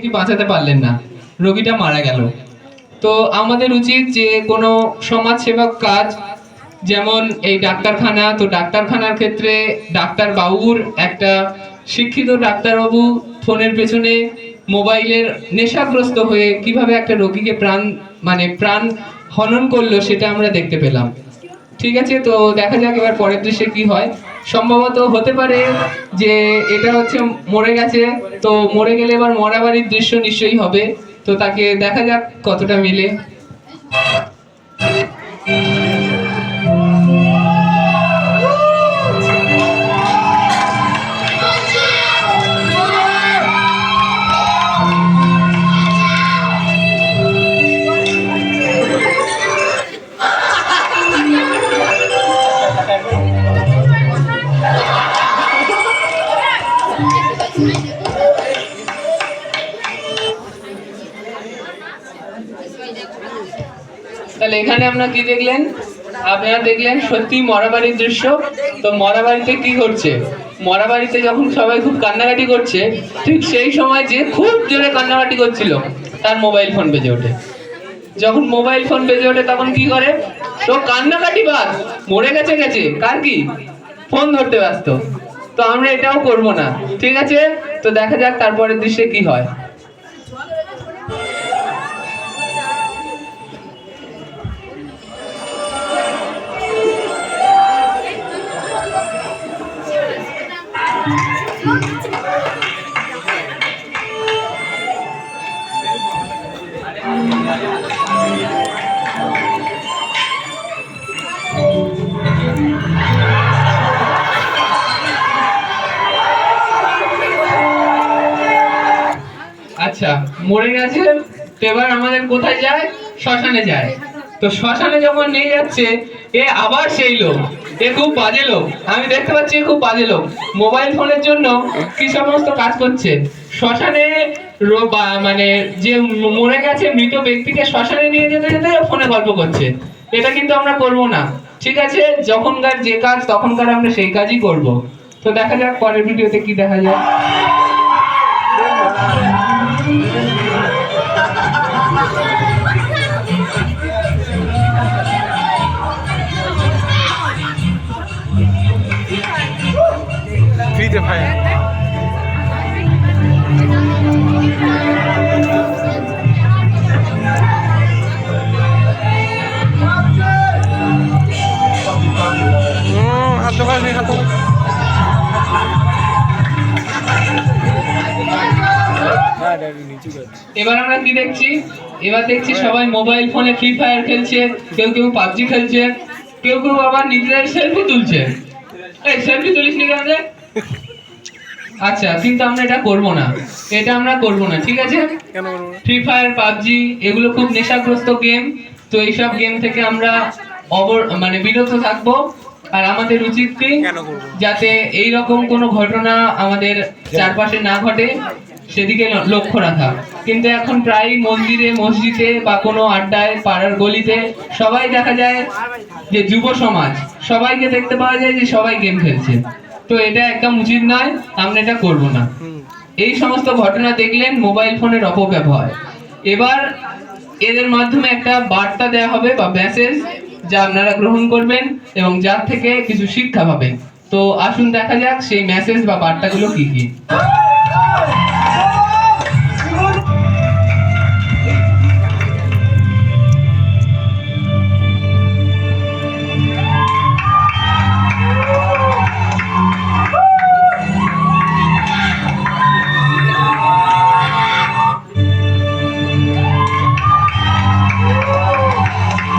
কি বাঁচাতে পারলেন না, রোগীটা মারা গেল। তো আমাদের উচিত যে কোনো সমাজসেবক কাজ, যেমন এই ডাক্তারখানা, তো ডাক্তারখানার ক্ষেত্রে ডাক্তার বাবুর একটা শিক্ষিত ডাক্তারবাবু ফোনের পেছনে মোবাইলের নেশাগ্রস্ত হয়ে কিভাবে একটা রোগীকে প্রাণ হনন করলো সেটা আমরা দেখতে পেলাম। ঠিক আছে, তো দেখা যাক এবার পরের দৃশ্যে কি হয়। সম্ভবত হতে পারে যে এটা হচ্ছে মরে গেছে, তো মরে গেলে এবার মরা বাড়ির দৃশ্য নিশ্চয়ই হবে। তো তাকে দেখা যাক কতটা মিলে। তাহলে এখানে আপনারা কি দেখলেন? আপনারা দেখলেন সত্যি মরাবাড়ির দৃশ্য। তো মরাবাড়িতে কি করছে? মরাবাড়িতে যখন সবাই খুব কান্নাকাটি করছে, ঠিক সেই সময় যে খুব জোরে কান্নাকাটি করছিল তার মোবাইল ফোন বেজে ওঠে। যখন মোবাইল ফোন বেজে ওঠে তখন কি করে? তো কান্নাকাটি বাদ, মরে গেছে গেছে, কার কি? ফোন ধরতে ব্যস্ত। তো আমরা এটাও করব না, ঠিক আছে? তো দেখা যাক তারপরের দৃশ্যে কি হয়। আচ্ছা, মরে গেছে, তো এবার আমাদের কোথায় যায়? শ্মশানে যায়। তো শ্মশানে যখন নিয়ে যাচ্ছে, এ আবার সেই লোক, এ খুব বাজে লোক। আমি দেখতে পাচ্ছি খুব বাজে লোক, মোবাইল ফোনের জন্য কি সমস্ত কাজ করছে। শ্মশানে যে মরে গেছে মৃত ব্যক্তিকে শ্মশানে নিয়ে যেতে যেতে ফোনে গল্প করছে। এটা কিন্তু আমরা করব না, ঠিক আছে? যখনকার যে কাজ তখনকার আমরা সেই কাজই করব। তো দেখা যাক পরের ভিডিওতে কি দেখা যায়। ফ্রিতে ভাই হাত দোকান নেই, হাত দোকান। এবার আমরা কি দেখছি? এবার দেখছি সবাই মোবাইল ফোনে ফ্রি ফায়ার খেলছে, কেউ কেউ পাবজি খেলছে, কেউ কেউ আবার নিজেদের সেলফি তুলছে। এই সেলফি তুলিস নি কেন? আচ্ছা, কিন্তু আমরা এটা করব না, এটা আমরা করব না, ঠিক আছে? ফ্রি ফায়ার, পাবজি এগুলো খুব নেশাগ্রস্ত গেম। তো এইসব গেম থেকে আমরা বিরত থাকবো। আর আমাদের উচিত কি, যাতে এই রকম কোনো ঘটনা আমাদের চারপাশে না ঘটে সেদিকে লক্ষ্য রাখা। কিন্তু এখন প্রায় মন্দিরে, মসজিদে বা কোনো আড্ডায়, পাড়ার গলিতে সবাই দেখা যায় যে যুব সমাজ, সবাইকে দেখতে পাওয়া যায় যে সবাই গেম খেলছে। তো এটা একদম উচিত নয়, আমরা এটা করব না। এই সমস্ত ঘটনা দেখলেন মোবাইল ফোনের অপব্যবহার। এবার এদের মাধ্যমে একটা বার্তা দেওয়া হবে বা মেসেজ, যা আপনারা গ্রহণ করবেন এবং যার থেকে কিছু শিক্ষা পাবেন। তো আসুন দেখা যাক সেই মেসেজ বা বার্তাগুলো কি কি।